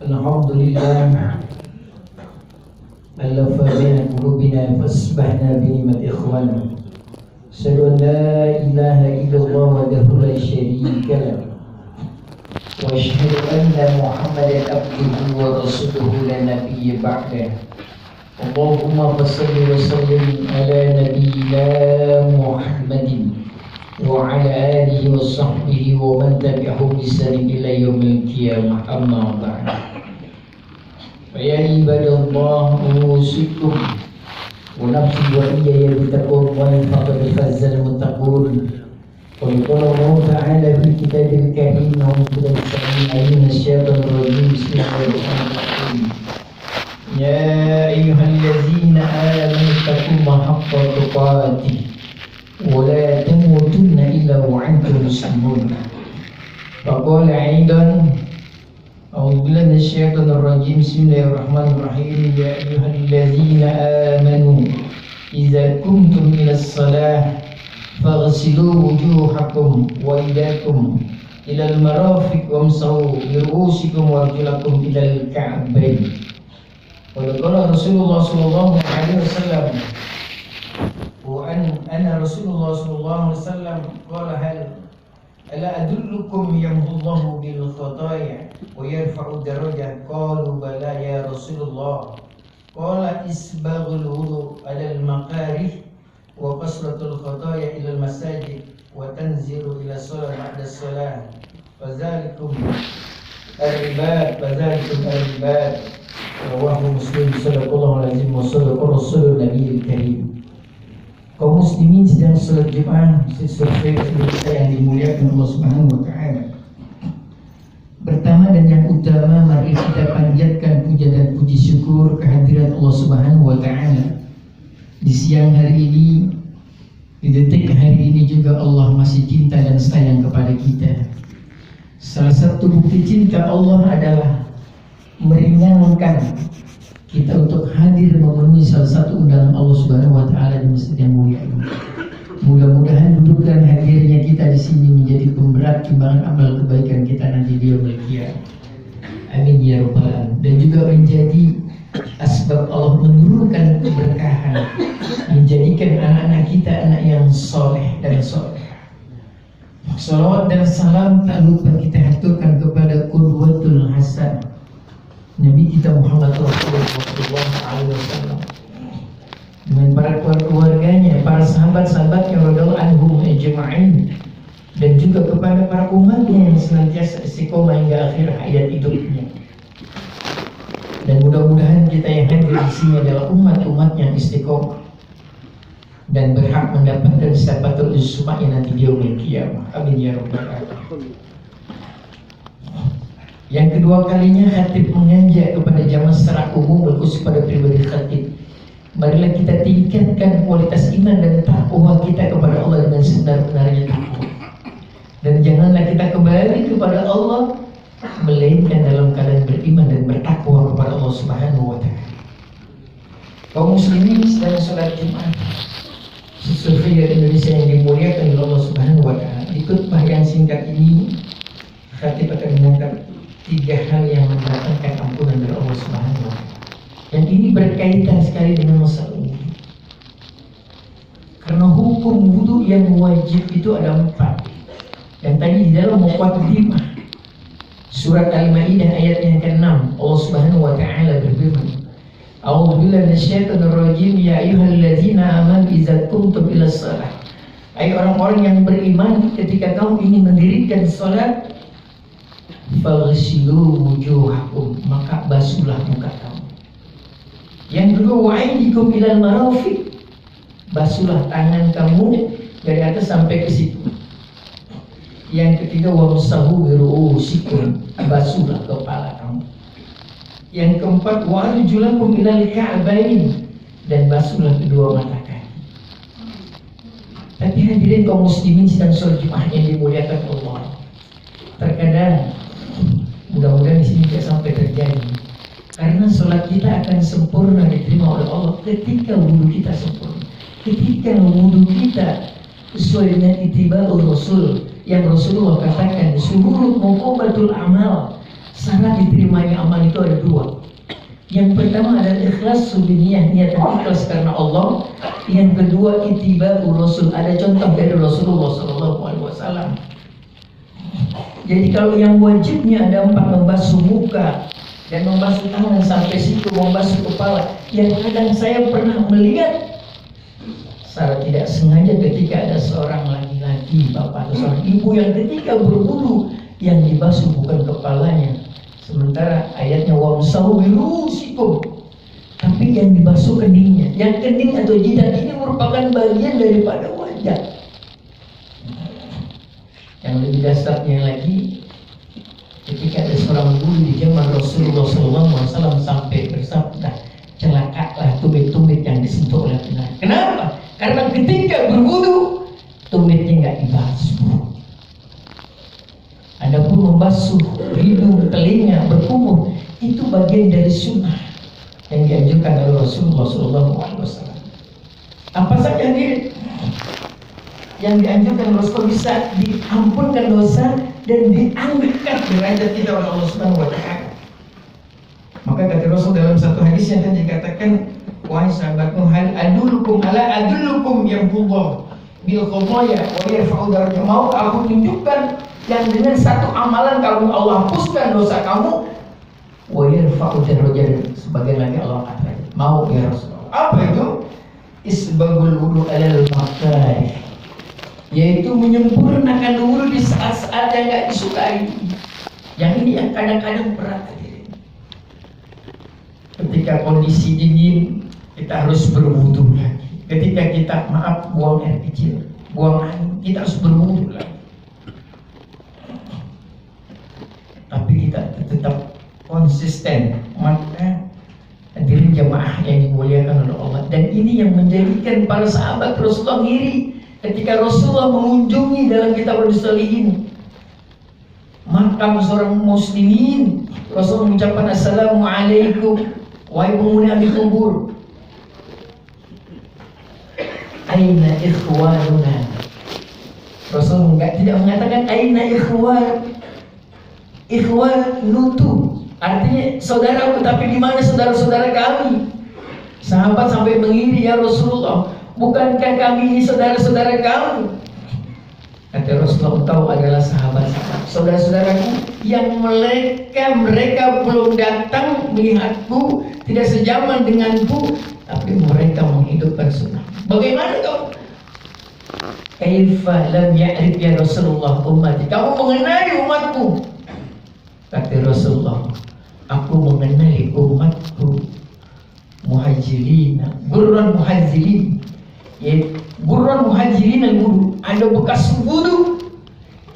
Alhamdulillah Alafa baina qulubina fasbahna binimat ikhwan. Asyhadu an la ilaha illallah wahdahu la syarika lah wa asyhadu anna Muhammadan abduhu wa rasuluhu la nabiyya ba'dah. Allahumma fassalli wa sallim ala nabiyyina Muhammadin wa ala alihi wa sahbihi wa man tabi'ahum bi ihsan ila yaumil qiyamah. Amma ba'd. Ya ibadallah, usikum wa nafsi wa iyaya bitaqwallahi faqad fazal muttaqun. Qala Allah ta'ala fi kitabil karim wa qul sami'ina syaitanir rajim. Bismillahirrahmanirrahim. Ya ayyuhallazina amanu taqullaha haqqa tuqatih wa la tamutunna illa wa antum muslimun. Faqala aidan أعوذ بالله من الشيطان الرجيم. بسم الله الرحمن الرحيم. يا أيها الذين آمنوا إذا قمتم إلى الصلاة فاغسلوا وجوهكم وأيديكم إلى المرافق وامسحوا برؤوسكم وأرجلكم إلى الكعبين. وقال رسول الله صلى الله عليه وسلم أنا رسول الله صلى الله عليه وسلم قال هل ألا أدلكم يمحو الله بالخطايا ويرفع الدرجة؟ قالوا بلى يا رسول الله. قال إسباغ الوضوء على المقارف وقصرة الخطايا إلى المساجد وتنزل إلى الصلاة بعد الصلاة فذلكم العباد. رواه مسلم. صدق الله العظيم وصدق رسول النبي الكريم. Kaum muslimin sedang salat Jumat sesuai yang dimuliakan Allah Subhanahu wa taala. Pertama dan yang utama, mari kita panjatkan puja dan puji syukur kehadirat Allah Subhanahu wa taala. Di siang hari ini Di detik hari ini juga Allah masih cinta dan sayang kepada kita. Salah satu bukti cinta Allah adalah meringankan kita untuk hadir memenuhi salah satu undangan Allah Subhanahu wa taala di masjid yang mulia ini. Mudah-mudahan duduk dan hadirnya kita di sini menjadi pemberat timbangan amal kebaikan kita nanti di yaumil qiyamah. Amin ya rabbal alamin. Dan juga menjadi asbab Allah menurunkan keberkahan, menjadikan anak-anak kita anak yang soleh dan soleh. Salawat dan salam tak lupa kita haturkan kepada qudwatul hasan Nabi kita Muhammad Rasulullah SAW, dengan para keluarganya, para sahabat-sahabatnya radhiyallahu anhum ajma'in, dan juga kepada para umatnya yang senantiasa istiqomah hingga akhir hayat hidupnya. Dan mudah-mudahan kita yang hadir di sini adalah umat-umat yang istiqomah dan berhak mendapatkan syafatul uzma nanti di yaumil qiyamah. Amin ya rabbal alamin. Yang kedua kalinya khatib mengajak kepada jamaah secara umum, khusus pada pribadi khatib. Marilah kita tingkatkan kualitas iman dan takwa kita kepada Allah dengan sebenar-benarnya takwa. Dan janganlah kita kembali kepada Allah melainkan dalam keadaan beriman dan bertakwa kepada Allah Subhanahu wa taala. Kaum muslimin sedang sholat Jumat. Sesuai Indonesia yang dimuliakan oleh Allah Subhanahu wa taala. Di khutbah yang singkat ini, khatib akan mengangkat 3 hal yang mendatangkan ampunan dari Allah Subhanahu wa taala. Dan ini berkaitan sekali dengan masalah wudu. Karena hukum wudu yang wajib itu ada 4. Dan tadi di dalam muqaddimah surat Al-Maidah ayat yang ke-6 Allah Subhanahu wa taala berfirman, A'udzu billahi minasyaitonir rajim, ya ayyuhalladzina amanu idza qumtum ilas shalah. Hai orang-orang yang beriman, ketika kamu ingin mendirikan salat, faghsilu wujuhakum, maka basuhlah muka kamu. Yang kedua, wa'aydikum ilal marafiq, basuhlah tangan kamu dari atas sampai ke situ. Yang ketiga, wamsahu biru'usikum, basuhlah kepala kamu. Yang keempat, wa'arjulakum ilal ka'bain, dan basuhlah kedua mata kaki. Tapi hadirin kaum muslimin sedang sholat Jumat yang dimuliakan Allah. Terkadang mudah-mudahan di sini tidak sampai terjadi, karena sholat kita akan sempurna diterima oleh Allah ketika wudhu kita sempurna, ketika wudhu kita sesuai dengan ittiba'ur Rasul yang Rasulullah katakan, syuhurul muqabatul amal, syarat diterimanya amal itu ada 2. Yang pertama adalah ikhlas subiniyah, niat ikhlas karena Allah. Yang kedua ittiba'ur Rasul, ada contoh dari Rasulullah SAW. Jadi kalau yang wajibnya ada 4, membasuh muka dan membasuh tangan sampai situ, membasuh kepala. Yang kadang saya pernah melihat secara tidak sengaja ketika ada seorang laki-laki, bapak atau seorang ibu yang ketika berwudu yang dibasuh bukan kepalanya, sementara ayatnya wamsahu biru'usikum, tapi yang dibasuh keningnya. Yang kening atau jidat ini merupakan bagian daripada wajah. Yang lebih dasarnya lagi, ketika ada seorang guru di zaman Rasulullah SAW sampai bersabda, celakalah tumit-tumit yang disentuh oleh Tuhan. Kenapa? Karena ketika berwudu tumitnya nggak dibasuh. Adapun membasuh hidung, telinga, berkumur itu bagian dari sunnah yang dianjurkan oleh Rasulullah SAW. Apa saja yang dianjurkan Rasulullah bisa diampunkan dosa dan diangkat derajat kita oleh Allah Subhanahu wa taala. Maka kata Rasul dalam satu hadis yang tadi dikatakan, wahai sahabatku, hal adullukum ala adullukum yang Allah bil qadaya wa yarfa'u darajat. Mau aku tunjukkan yang dengan satu amalan kamu Allah hapuskan dosa kamu, wa yarfa'u darajat, sebagian lagi Allah angkat. Mau ya Rasulullah. Apa itu? Isbagul wudu alal makarih, yaitu menyempurnakan wudu di saat-saat yang gak disukai. Yang ini yang kadang-kadang berat. Ketika kondisi dingin, kita harus berwudu lagi. Ketika kita buang air kecil, buang angin, kita harus berwudu lagi. Tapi kita tetap konsisten. Maka hadirin jamaah yang dimuliakan oleh Allah, dan ini yang menjadikan para sahabat Rasulullah ngiri Ketika Rasulullah mengunjungi dalam kitab Al-Shalihin makam seorang muslimin, Rasul mengucapkan Assalamualaikum wahai penghuni ahli kubur. Aina ikhwanuna. Rasul tidak mengatakan aina ikhwan. Ikhwan nutu, artinya saudara, tetapi di mana saudara-saudara kami? Sahabat sampai mengiri, ya Rasulullah, bukankah kami ini saudara-saudara kamu? Kata Rasulullah, engkau adalah sahabat-sahabat, saudara-saudaraku yang mereka belum datang melihatku, tidak sejaman denganku, tapi mereka menghidupkan sunnah. Bagaimana kau? Kaifa lam ya'rif ya Rasulullah ummati? Kamu mengenali umatku? Kata Rasulullah, aku mengenali umatku muhajirin, gurran muhajirin. Ya, gurran muhajirin al-wudu, ada bekas wudu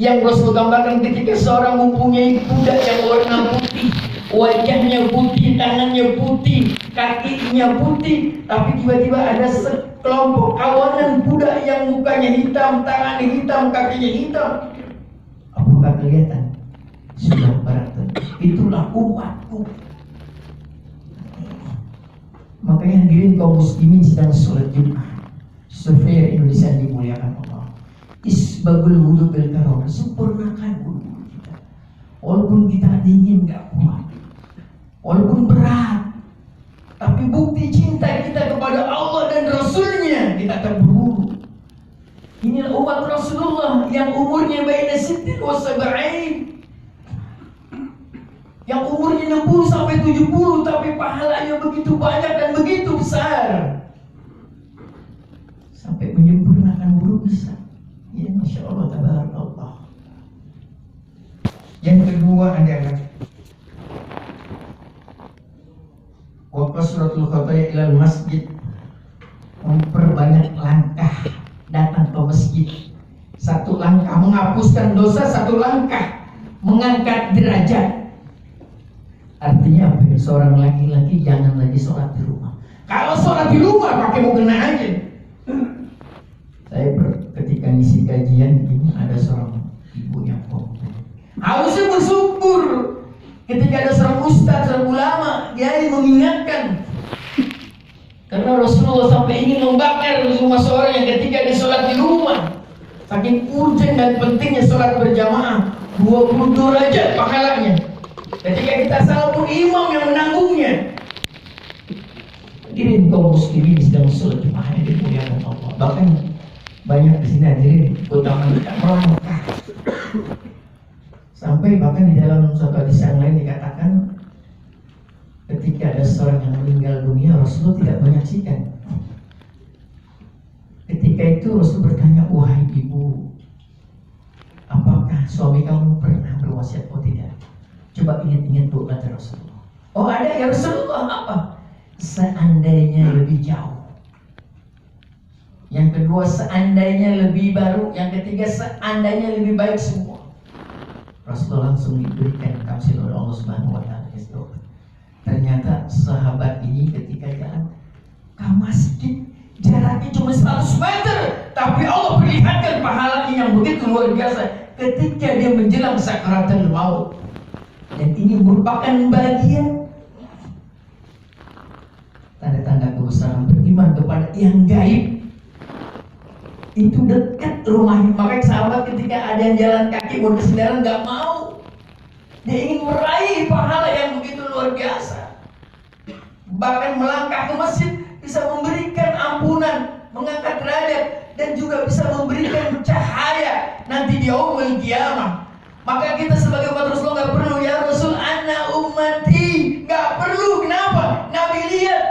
yang Rasul gambarkan ketika seorang mempunyai budak yang warna putih, wajahnya putih, tangannya putih, kakinya putih, tapi tiba-tiba ada sekelompok kawanan budak yang mukanya hitam, tangannya hitam, kakinya hitam. Apakah kelihatan? Sudah beratur. Itulah umatku. Makanya hadirin kaum muslimin sedang sholat Jumat, Survei Indonesia dimuliakan Allah. Isbabul wudu bil karamah, sempurnakan wudu kita. Walaupun kita dingin nggak kuat, walaupun berat, tapi bukti cinta kita kepada Allah dan Rasulnya kita terburu. Inilah umat Rasulullah yang umurnya baina sittin wa sab'in, yang umurnya 60 sampai 70, tapi pahalanya begitu banyak dan begitu besar, sampai menyempurnakan wudu bisa. Ya, Masya Allah, tabarakallah. Yang kedua adalah wa kasratul khataya ilal masjid, memperbanyak langkah datang ke masjid. Satu langkah menghapuskan dosa, satu langkah mengangkat derajat. Artinya apa? Seorang laki-laki jangan lagi sholat di rumah. Kalau sholat di rumah pakai mukena aja. Saya ketika ngisi kajian ini ada seorang ibu yang komplain. Harusnya bersyukur ketika ada seorang ustaz, seorang ulama, dia mengingatkan. Karena Rasulullah sampai ingin membakar rumah seorang yang ketika dia sholat di rumah. Saking urgent dan pentingnya sholat berjamaah, 20 derajat pahalanya. Ketika kita salah pun imam yang menanggungnya. Hadirin kaum muslimin sedang sholat Jumat yang dimuliakan Allah. Bahkan banyak di sini hadirin utama kita melangkah. Sampai bahkan di dalam suatu hadis yang lain dikatakan ketika ada seorang yang meninggal dunia, Rasulullah tidak menyaksikan. Ketika itu Rasul bertanya, wahai ibu, apakah suami kamu pernah berwasiat? Oh tidak. Coba ingat-ingat bu, kata Rasulullah. Oh ada ya Rasulullah, apa? Seandainya lebih jauh. Yang kedua, seandainya lebih baru. Yang ketiga, seandainya lebih baik semua. Rasulullah langsung diberikan tafsir oleh Allah Subhanahu wa taala. Ternyata sahabat ini ketika jalan ke masjid, jaraknya cuma 100 meter, tapi Allah perlihatkan pahalanya yang begitu luar biasa ketika dia menjelang sakaratul maut. Dan ini merupakan bagian tanda-tanda kebesaran beriman kepada yang gaib. Itu dekat rumahnya. Makanya sahabat ketika ada yang jalan kaki mau bersendaran nggak mau. Dia ingin meraih pahala yang begitu luar biasa. Bahkan melangkah ke masjid bisa memberikan ampunan, mengangkat derajat, dan juga bisa memberikan cahaya nanti di yaumul qiyamah. Maka kita sebagai umat Rasulullah nggak perlu ya Rasul anna ummati, nggak perlu. Kenapa? Nabi lihat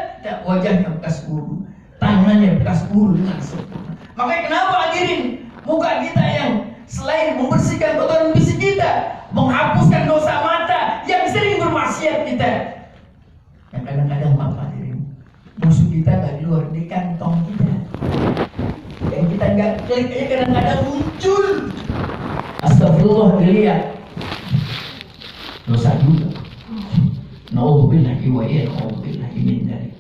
wajahnya bekas wudu, tangannya bekas wudu dengan sempurna. Makanya kenapa hadirin, muka kita yang selain membersihkan kotoran fisik kita, menghapuskan dosa mata yang sering bermaksiat kita, yang kadang-kadang apa hadirin, musuh kita nggak di luar, di kantong kita, yang kita nggak klik aja kadang-kadang muncul. Astagfirullah, dilihat dosa juga. Na'udzubillahi wa iyyakum min dzalik.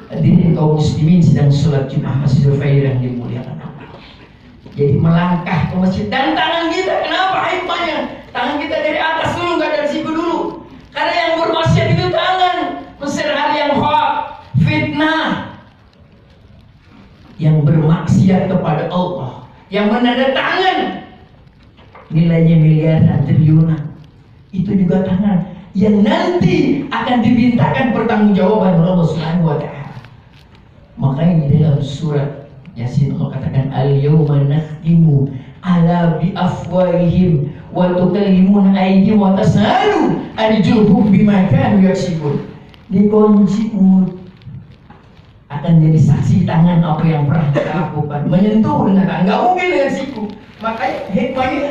Hadirin kaum muslimin sedang sholat Jumat Masjidul Khair yang dimuliakan Allah. Jadi melangkah ke masjid. Dan tangan kita, kenapa hikmahnya? Tangan kita dari atas dulu, nggak dari siku dulu. Karena yang bermaksiat itu tangan. Mesir hal yang hoak, fitnah. Yang bermaksiat kepada Allah, yang menandatangan nilainya miliaran, triliunan, itu juga tangan yang nanti akan dimintakan pertanggungjawaban oleh Allah Subhanahu wa Ta'ala. Makanya di dalam surat Yasin Allah katakan al-yawma nakhtimu ala bi afwahihim wa tukallimuna aydihim wa tas'alu arjuluhum bima kanu yaksibun. Dikunci mulut, akan jadi saksi tangan apa yang pernah kita lakukan. Menyentuh dengan tangan, nggak mungkin dengan siku. Makanya hikmahnya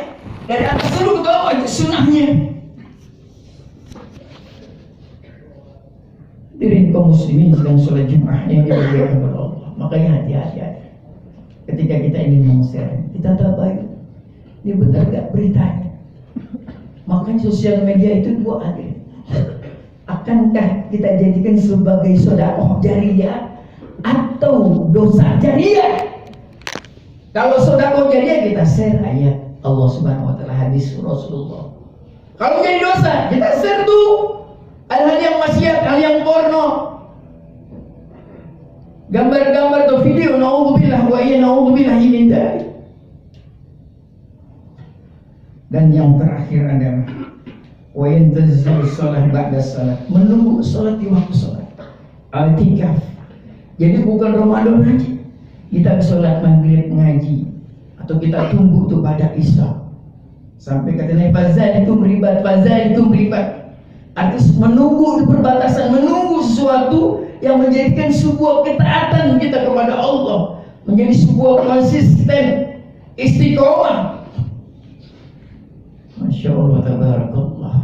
dari atas dulu ke bawah, itu sunnahnya. Diri kaum muslimin sedang sholat Jumat yang dimuliakan oleh Allah. Makanya hati-hati. Ketika kita ingin meng-share, kita tabayun. Ini benar gak beritanya? Makanya sosial media itu dua ada. Akankah kita jadikan sebagai sedekah jariyah atau dosa jariyah? Kalau sedekah jariyah kita share ayat Allah Subhanahu wa Ta'ala, hadis Rasulullah. Kalau jadi dosa kita share tuh hal-hal yang maksiat, hal yang porno, gambar-gambar atau video, naudzubillah wa iya naudzubillah min dzalik. Dan yang terakhir adalah wa yantazil shalah ba'da salat, menunggu salat di waktu salat. I'tikaf. Jadi bukan Ramadan aja kita salat maghrib ngaji, atau kita tunggu tuh pada Isya sampai katanya fazalikum ribat, fazalikum ribat. Artinya menunggu di perbatasan, menunggu sesuatu yang menjadikan sebuah ketaatan kita kepada Allah, menjadi sebuah konsisten, istiqomah. Masya Allah, tabarakallah.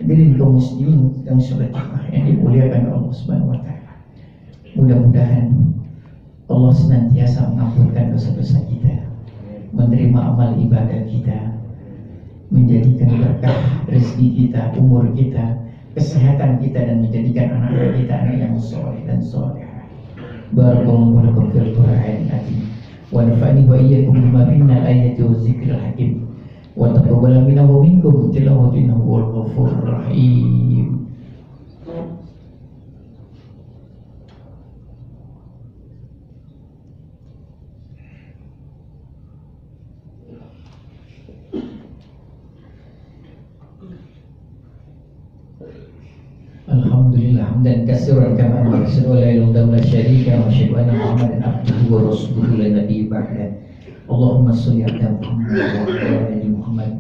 Jadi kaum muslimin yang sholat Jumat yang dimuliakan Allah Subhanahu wa Ta'ala, mudah-mudahan Allah senantiasa mengampunkan dosa-dosa kita, menerima amal ibadah kita, menjadikan berkah rezeki kita, umur kita, kesehatan kita, dan menjadikan anak-anak kita anak yang soleh dan solehah. Barakallahu lakum fil Qur'anil azim wa nafa'ani wa iyyakum bima fihi minal ayati wa dzikril hakim wa taqabbal minna wa minkum tilawatan innahu huwal ghafurur rahim. Alhamdulillah hamdan katsiran kama amara asyhadu an la ilaha illallah la syarika wa asyhadu anna Muhammadan abduhu wa rasuluhu la nabiyya ba'da. Allahumma shalli ala Muhammad wa ala ali Muhammad.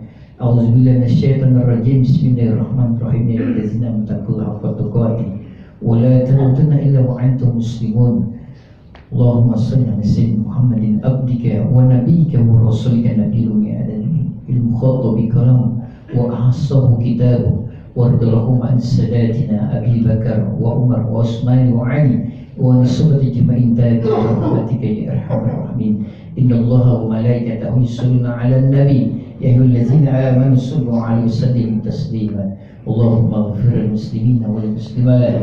A'udzu billahi minasyaitonir rajim. Bismillahirrahmanirrahim. Ya allazina amanu haqqa tuqatih wa la tamutunna illa wa antum muslimun. Allahumma shalli ala sayyidina Muhammadin abdika wa nabiyyika wa rasulika nabiyil ummi adami il mukhattabi kalam wa ahsabu kitabu وارضهم عن ساداتنا أبي بكر وعمر وعثمان وعلي ونصبة جميع تابعين برحمتك يا أرحم الراحمين. إن الله وملائكته يصلون على النبي يا أيها الذين آمنوا صلوا عليه وسلموا تسليما. اللهم اغفر المسلمين والمسلمات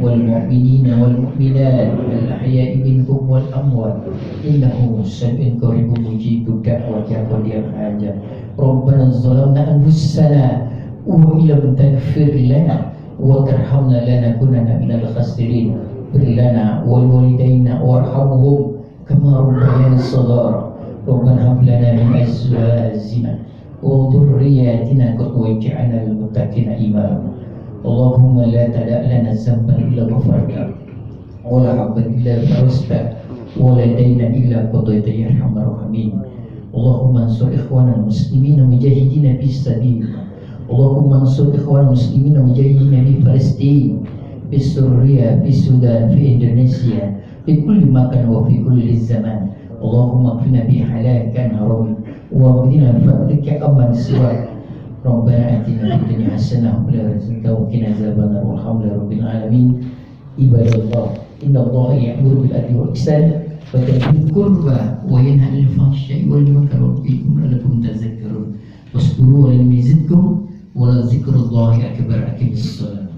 والمؤمنين والمؤمنات الأحياء منهم والأموات إنه سميع قريب مجيب الدعوة يا قاضي الحاجات. ربنا ظلمنا أنفسنا وإن لم تغفر لنا وترحمنا لنكونن من الخاسرين. اغفر لنا ولوالدينا وارحمهم كما ربيانا صغارا. ربنا هب لنا من أزواجنا وذرياتنا قرة واجعلنا للمتقين إماما. اللهم لا تدع لنا ذنبا إلا غفرته ولا حبا إلا فرجته ولا دينا إلا قضيته يا أرحم الراحمين. اللهم انصر إخواننا المسلمين المجاهدين في سبيلك. اللهم انصر إخوان المسلمين المجاهدين في فلسطين، في سوريا، في السودان، في إندونيسيا، في كل مكان وفي كل زمان. اللهم اكفنا بحلالك عن حرامك واغننا بفضلك عمن سواك. ربنا آتنا في الدنيا حسنة وفي الآخرة حسنة وقنا عذاب النار والحمد لله رب العالمين. عباد الله إن الله يأمر بالعدل والإحسان وإيتاء ذي القربى وينهى عن الفحشاء والمنكر والبغي لعلكم تذكرون. واذكروا ولم يزدكم ولذكر الله أكبر. أقم الصلاة.